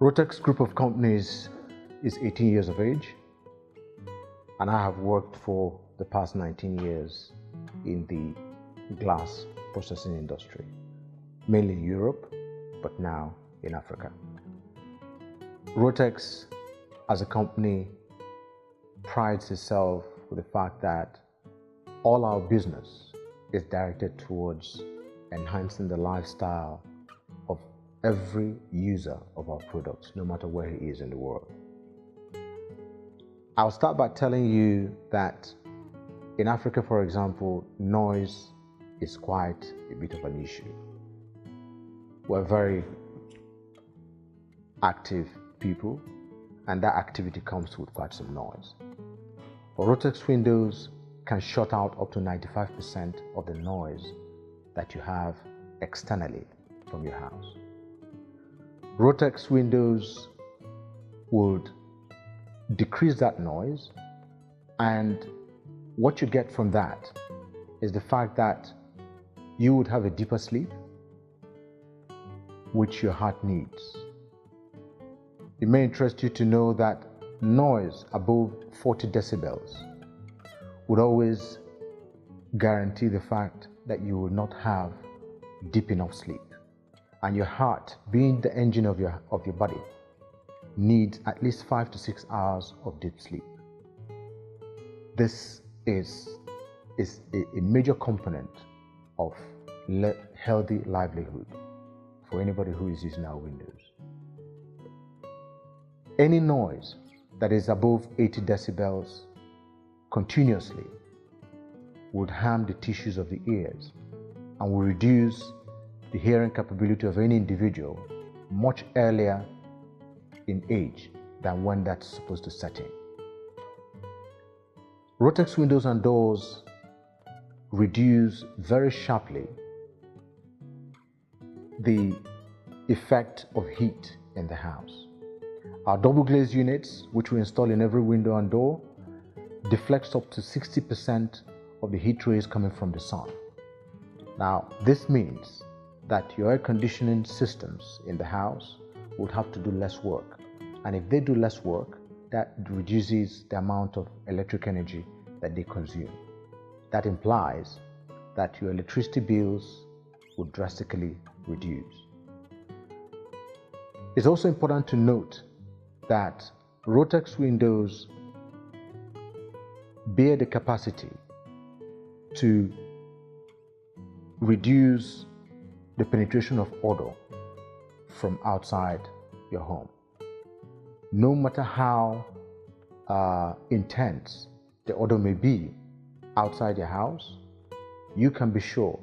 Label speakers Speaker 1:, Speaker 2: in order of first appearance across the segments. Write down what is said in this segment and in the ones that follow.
Speaker 1: Rotex Group of Companies is 18 years of age, and I have worked for the past 19 years in the glass processing industry, mainly in Europe, but now in Africa. Rotex as a company prides itself with the fact that all our business is directed towards enhancing the lifestyle of every user of our products, no matter where he is in the world. I'll start by telling you that in Africa, for example, noise is quite a bit of an issue. We're very active people, and that activity comes with quite some noise. But Rotex windows can shut out up to 95% of the noise that you have externally from your house. Rotex windows would decrease that noise, and what you get from that is the fact that you would have a deeper sleep, which your heart needs. It may interest you to know that noise above 40 decibels would always guarantee the fact that you will not have deep enough sleep, and your heart, being the engine of your body, needs at least 5 to 6 hours of deep sleep. This is a major component of healthy livelihood for anybody who is using our windows. Any noise that is above 80 decibels continuously would harm the tissues of the ears and will reduce the hearing capability of any individual much earlier in age than when that's supposed to set in. Rotex windows and doors reduce very sharply the effect of heat in the house. Our double glazed units, which we install in every window and door, deflects up to 60% of the heat rays coming from the sun. Now, this means that your air conditioning systems in the house would have to do less work. And if they do less work, that reduces the amount of electric energy that they consume. That implies that your electricity bills would drastically reduce. It's also important to note that Rotex windows bear the capacity to reduce the penetration of odor from outside your home. No matter how intense the odor may be outside your house, you can be sure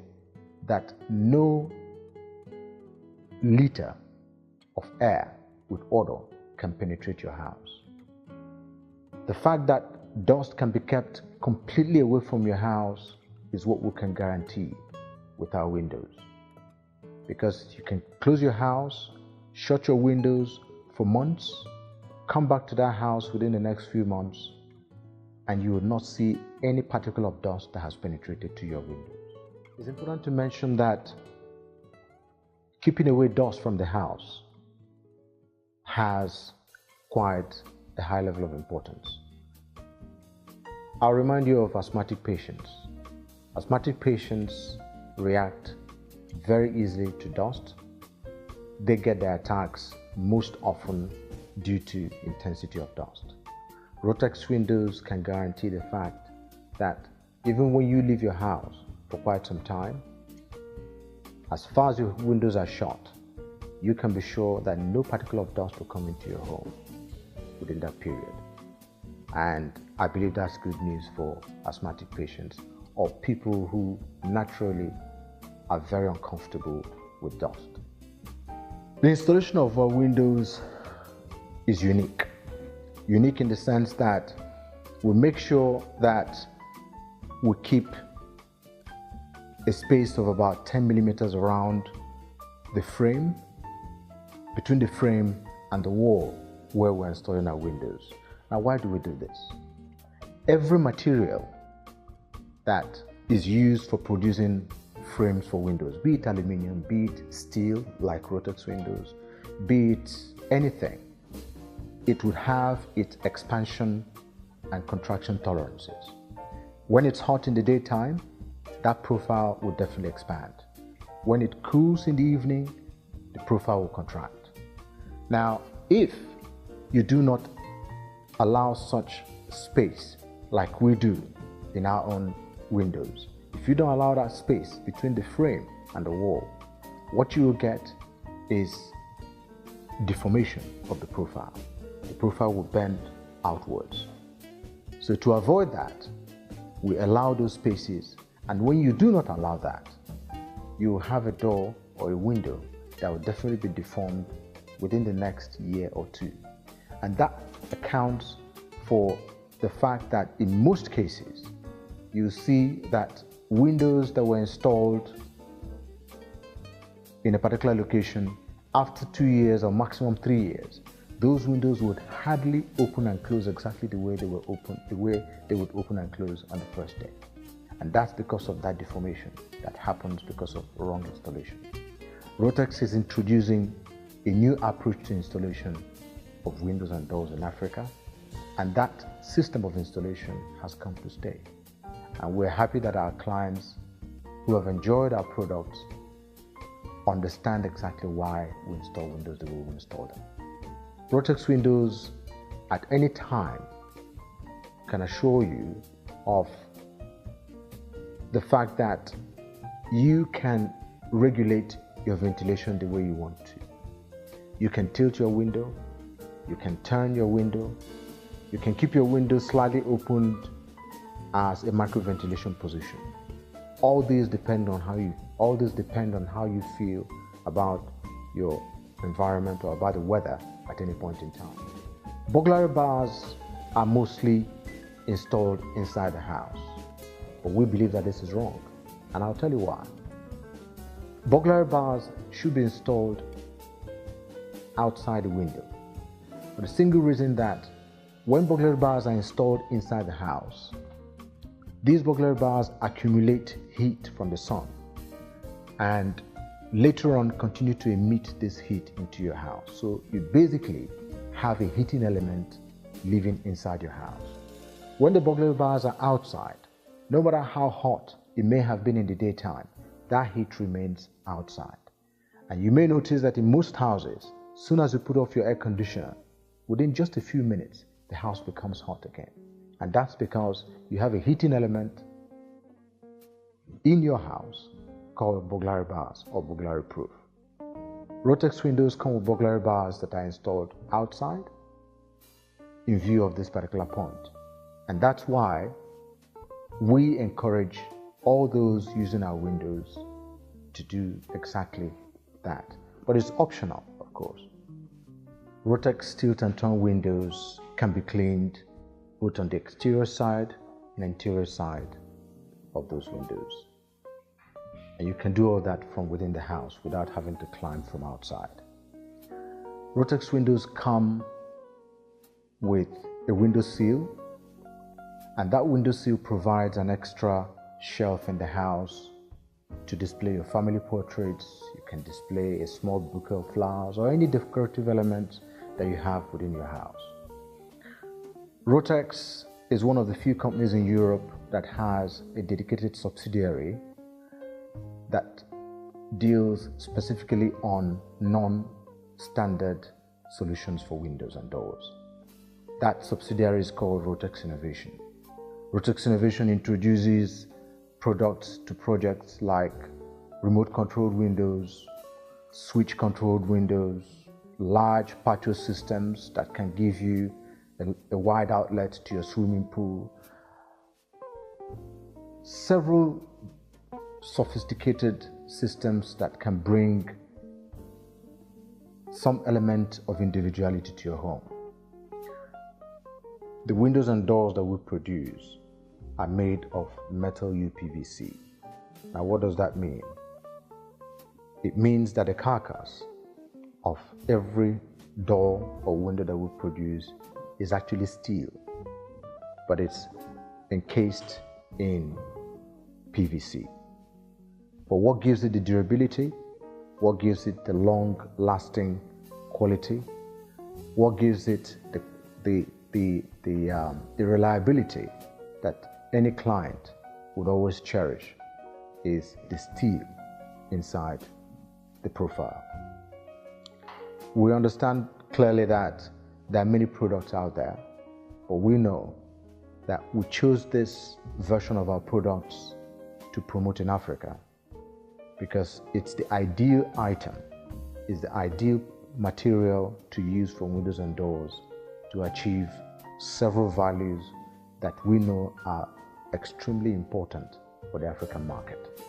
Speaker 1: that no liter of air with odor can penetrate your house. The fact that dust can be kept completely away from your house is what we can guarantee with our windows, because you can close your house, shut your windows for months, come back to that house within the next few months, and you will not see any particle of dust that has penetrated to your windows. It's important to mention that keeping away dust from the house has quite a high level of importance. I'll remind you of asthmatic patients. Asthmatic patients react very easily to dust. They get their attacks most often due to intensity of dust. Rotex windows can guarantee the fact that even when you leave your house for quite some time, as far as your windows are shut, you can be sure that no particle of dust will come into your home within that period. And I believe that's good news for asthmatic patients or people who naturally are very uncomfortable with dust. The installation of our windows is unique. Unique in the sense that we make sure that we keep a space of about 10 millimeters around the frame, between the frame and the wall where we're installing our windows. Now, why do we do this? Every material that is used for producing frames for windows, be it aluminium, be it steel like Rotex windows, be it anything, it would have its expansion and contraction tolerances. When it's hot in the daytime, that profile will definitely expand. When it cools in the evening, the profile will contract. Now, if you do not allow such space like we do in our own windows, if you don't allow that space between the frame and the wall, what you will get is deformation of the profile. The profile will bend outwards. So to avoid that, we allow those spaces, and when you do not allow that, you will have a door or a window that will definitely be deformed within the next year or two. And that accounts for the fact that in most cases, you see that windows that were installed in a particular location, after 2 years or maximum 3 years, those windows would hardly open and close exactly the way they would open and close on the first day. And that's because of that deformation that happens because of wrong installation. Rotex is introducing a new approach to installation of windows and doors in Africa, and that system of installation has come to stay. And we're happy that our clients who have enjoyed our products understand exactly why we install windows the way we install them. Rotex windows at any time can assure you of the fact that you can regulate your ventilation the way you want to. You can tilt your window, you can turn your window, you can keep your window slightly opened as a microventilation position. All these depend on how you feel about your environment or about the weather at any point in time. Burglary bars are mostly installed inside the house, but we believe that this is wrong, and I'll tell you why. Burglary bars should be installed outside the window, for the single reason that when burglary bars are installed inside the house, these burglary bars accumulate heat from the sun and later on continue to emit this heat into your house. So you basically have a heating element living inside your house. When the burglary bars are outside, no matter how hot it may have been in the daytime, that heat remains outside. And you may notice that in most houses, as soon as you put off your air conditioner, within just a few minutes, the house becomes hot again. And that's because you have a heating element in your house called burglary bars or burglary proof. Rotex windows come with burglary bars that are installed outside in view of this particular point. And that's why we encourage all those using our windows to do exactly that. But it's optional, of course. Rotex tilt and turn windows can be cleaned both on the exterior side and interior side of those windows. And you can do all that from within the house without having to climb from outside. Rotex windows come with a window sill, and that window sill provides an extra shelf in the house to display your family portraits. You can display a small bouquet of flowers or any decorative elements that you have within your house. Rotex is one of the few companies in Europe that has a dedicated subsidiary that deals specifically on non-standard solutions for windows and doors. That subsidiary is called Rotex Innovation. Rotex Innovation introduces products to projects like remote controlled windows, switch controlled windows, large patio systems that can give you a wide outlet to your swimming pool, several sophisticated systems that can bring some element of individuality to your home. The windows and doors that we produce are made of metal UPVC. Now, what does that mean? It means that the carcass of every door or window that we produce is actually steel, but it's encased in PVC. But what gives it the durability, what gives it the long-lasting quality, what gives it the reliability that any client would always cherish is the steel inside the profile. We understand clearly that there are many products out there, but we know that we chose this version of our products to promote in Africa because it's the ideal item, it's the ideal material to use for windows and doors to achieve several values that we know are extremely important for the African market.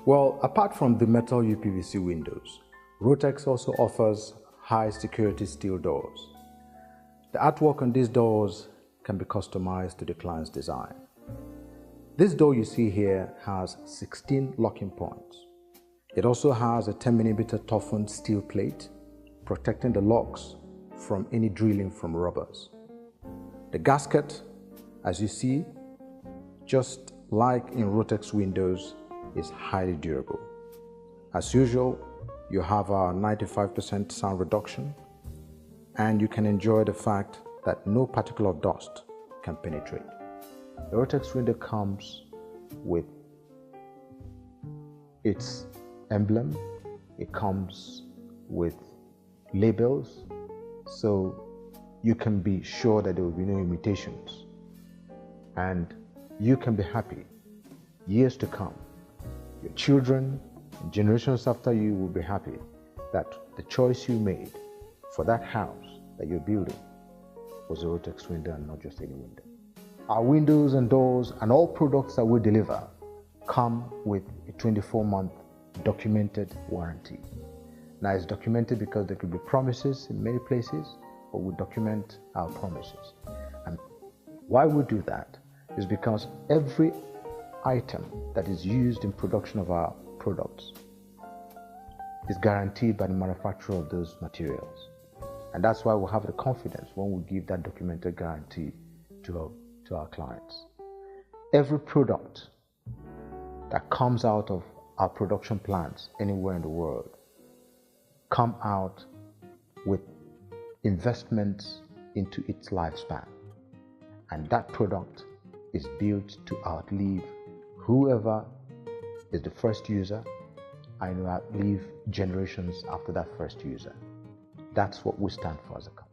Speaker 1: Well, apart from the metal UPVC windows, Rotex also offers high security steel doors. The artwork on these doors can be customized to the client's design. This door you see here has 16 locking points. It also has a 10mm toughened steel plate protecting the locks from any drilling from robbers. The gasket, as you see, just like in Rotex windows, is highly durable. As usual, you have a 95% sound reduction, and you can enjoy the fact that no particle of dust can penetrate. The Rotex window comes with its emblem, it comes with labels, so you can be sure that there will be no imitations, and you can be happy years to come. Your children, generations after you will be happy that the choice you made for that house that you're building was a Rotex window and not just any window. Our windows and doors and all products that we deliver come with a 24-month documented warranty. Now it's documented because there could be promises in many places, but we document our promises. And why we do that is because every item that is used in production of our products is guaranteed by the manufacturer of those materials. And that's why we have the confidence when we give that documented guarantee to our clients. Every product that comes out of our production plants anywhere in the world come out with investments into its lifespan. And that product is built to outlive whoever is the first user and outlive generations after that first user. That's what we stand for as a company.